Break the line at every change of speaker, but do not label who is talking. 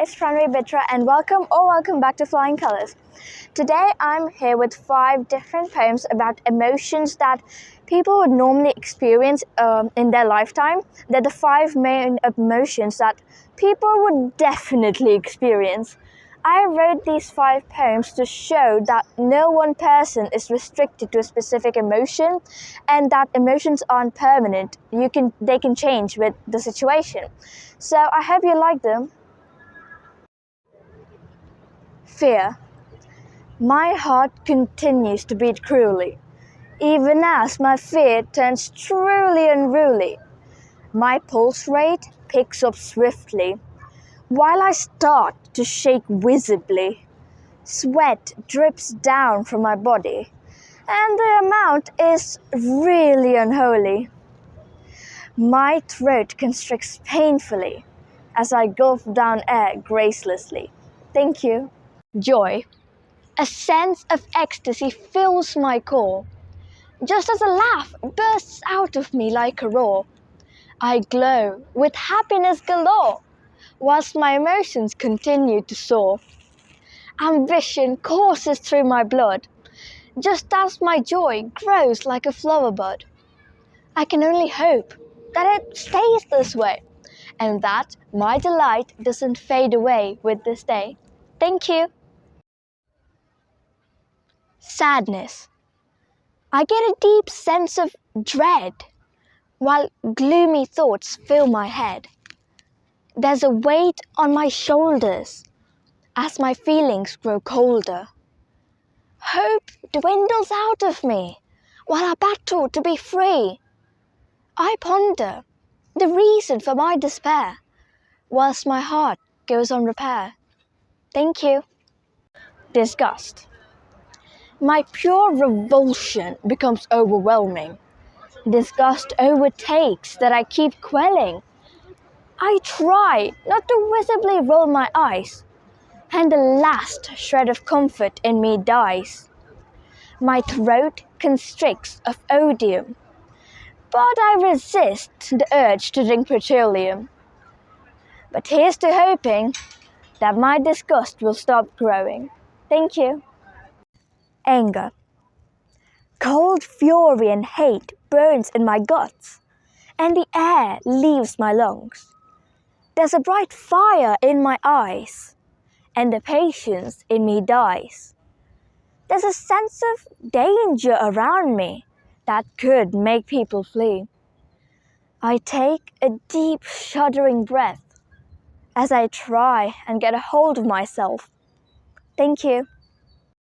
it's Pranavi Bitra and welcome back to Flying Kalars. Today I'm here with 5 different poems about emotions that people would normally experience in their lifetime. They're the 5 main emotions that people would definitely experience. I wrote these 5 poems to show that no one person is restricted to a specific emotion and that emotions aren't permanent. They can change with the situation. So I hope you like them. Fear. My heart continues to beat cruelly, even as my fear turns truly unruly. My pulse rate picks up swiftly, while I start to shake visibly. Sweat drips down from my body, and the amount is really unholy. My throat constricts painfully as I gulp down air gracelessly. Thank you. Joy. A sense of ecstasy fills my core, just as a laugh bursts out of me like a roar. I glow with happiness galore, whilst my emotions continue to soar. Ambition courses through my blood, just as my joy grows like a flower bud. I can only hope that it stays this way, and that my delight doesn't fade away with this day. Thank you. Sadness. I get a deep sense of dread, while gloomy thoughts fill my head. There's a weight on my shoulders as my feelings grow colder. Hope dwindles out of me while I battle to be free. I ponder the reason for my despair, whilst my heart goes on repair. Thank you. Disgust. My pure revulsion becomes overwhelming. Disgust overtakes that I keep quelling. I try not to visibly roll my eyes, and the last shred of comfort in me dies. My throat constricts of odium, but I resist the urge to drink petroleum. But here's to hoping that my disgust will stop growing. Thank you. Anger. Cold fury and hate burns in my guts, and the air leaves my lungs. There's a bright fire in my eyes, and the patience in me dies. There's a sense of danger around me that could make people flee. I take a deep, shuddering breath as I try and get a hold of myself. Thank you.